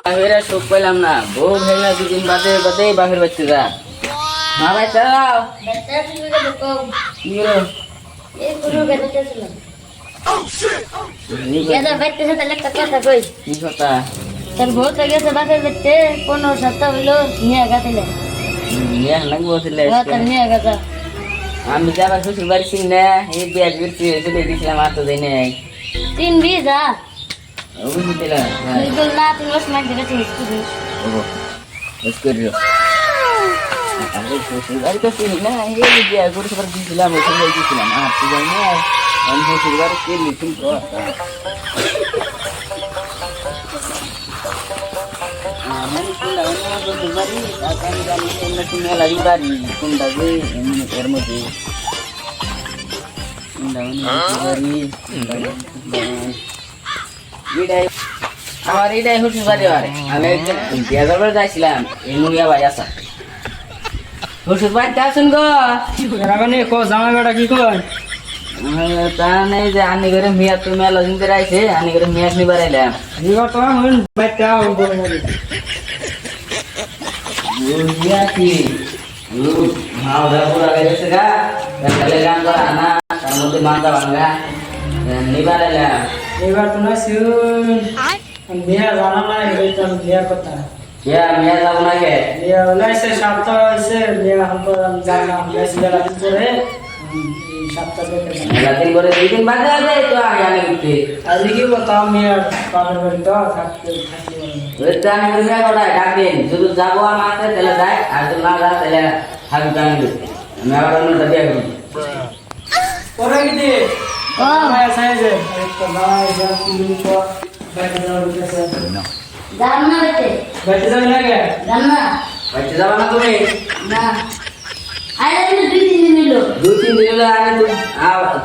বাহিরে সুখ পেলাম না, বউ ভেঙে দুদিন বাদে বাদে বাহির বাচ্চা যা মা ভাই চালাও কি হলো? কি কথা? তোর বউ তো গেছে বাপের বাড়িতে 15 সপ্তাহ হইলো নিয়ে গেছিলে নিয়ে লাগবো ছিল নিয়ে গেছে আমি যাবার শ্বশুর বাড়ি ছিল না, এই বিয়ার বিরতি চলে গেছিলাম আর তো যাই নাই। 3 20 যা অবশ্যই দিলাম তুই না তুই বস মার দিকে তুই বস করিও আমি শ্বশুর বাড়ি তো ছিল না, এই বিয়ার করে সবার গেছিলাম ওইখানে গেছিলাম আর তো যাই না। আমি শ্বশুর বাড়ি কে লিখুন তো আমি কোনটা শ্বশুর বাড়ি আমি জানি এমনি তুমি লাগি বাড়ি কোনটা যে এর মধ্যে আমার এটাই শ্বশুর বাড়ি। আমি একজন বিয়ার যাইছিলাম এই মুড়িয়া ভাই আসা শ্বশুর বাড়িতে আসুন গো জামাই বেটা কি কয়? তা নেই যে আনি করে মিয়া তো মেলা দিন ধরে আইছে, আনি করে মিয়া নিবার আইলাম বুঝিয়াছি মাওদা পুরা গেছে গা তাহলে গান করা না তার মধ্যে মাথা ভাঙা নিবার আইলাম। এবার তো না শুন বিয়া জানা না এইটা বিয়া কথা মিয়া যাবো না কে বিয়া লাইছে সপ্তাহ হইছে বিয়া हमको জানা লাইছে বেলা করে সপ্তাহ দেখে রাতের করে 2 দিন বাদে আবে তো আগে উঠতে আজকে কি बताओ মিয়া পাগল করে তো থাকতে ওই তো আমি মিয়া কথা ডাক দিন শুধু যাবো আমার সাথে তাহলে যাই আর তো না যা তাহলে থাকবে জানি আমি আবার অন্য দাবি করব পরে কি ও ভাই সাইজে তো ভাই যা তুমি তো বাইরে যাওয়ার উদ্দেশ্যে জান না বেটে বাইরে যাবে না কে জান না বাইতে যাবা না তুমি? না আরে তুমি 2-3 দিন হলো 2-3 দিন হলে আরে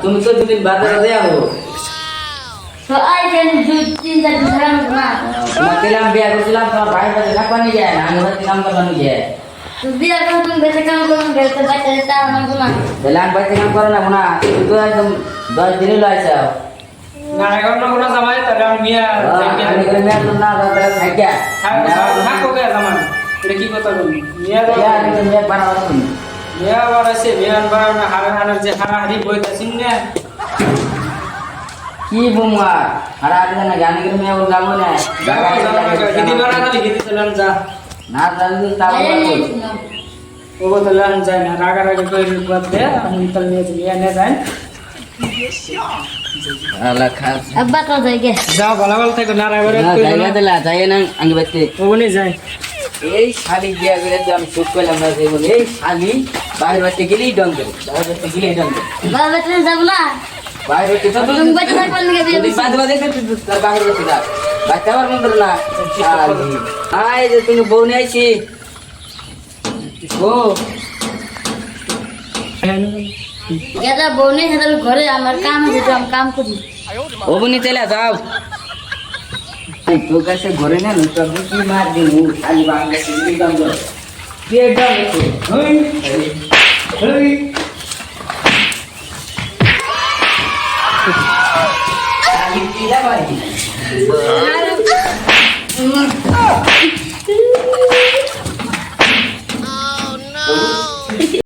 তুমি তো 2 দিন বাদে বাদে আবো তো আই যেন 2-3 দিন ধরে না তোমার দিলাম বিয়া করছিলাম তোমার ভাই বাড়ি থাকবা নিয়ে যায় না আমি বাড়ি কাম করবা নিয়ে যায় তো বিয়া করে তুমি বেঁচে কাম করুন বেঁচে বাচ্চা তা আমার গুণা তাহলে আমি বাড়িতে কাম করে না না তুমি তো একদম 10 দিন হলো আইসা না এখন না কোনো জামাই তাহলে আমি মিয়া আমি করে মেয়ে তো না তাহলে থাকা থাকো কে জামাই এটা কি কথা বলি মিয়া বিয়া আমি তো মেয়ে বানাবো না তুমি মিয়া বাড়াইছে মিয়া বাড়ানো না হারানোর যে হারাহারি বইতেছিন না কি বুমা আর আগে না গানি করে মেয়ে ওর গামো না হিদি বাড়া খালি হিদি চলেন যা না জানি তাও আরে নাই ও বললেন যায় না রাগারাগি করে বাদ দে আমি তাহলে নিয়ে মিয়া নিয়ে যাই আলা খাস আব্বা তো যাই গে যাও ভালো ভালো থাকো না রাগারে জায়গা দিলা যাই না আঙ্গি বাইতে ওখানে যাই এই শালি বিয়া করে তো আমি চুপ করলাম না যে বলে এই শালি বাইরে বাড়তে গেলেই ডং করে বাইরে বাড়তে গেলেই ডং করে বাবা বেটে যাব না বাইরে বাড়তে তো তুমি বেঁচে থাকবেন না বিয়া যদি বাদ বাদে তোর বাইরে বাড়তে যা বাচ্চা আমার মন করে না শালি আয় যে তুমি বউ নিয়ে আইছি ও গেদা বউনে হেদাল ঘরে আমার কাম আছে তো আমি কাম করি ও বনি চলে যাও তোর কাছে ঘরে না তোর কি মার দিন খালি বাংলা সিদ্ধি কাম করে কে ডাল হই হই খালি পিলা বাড়ি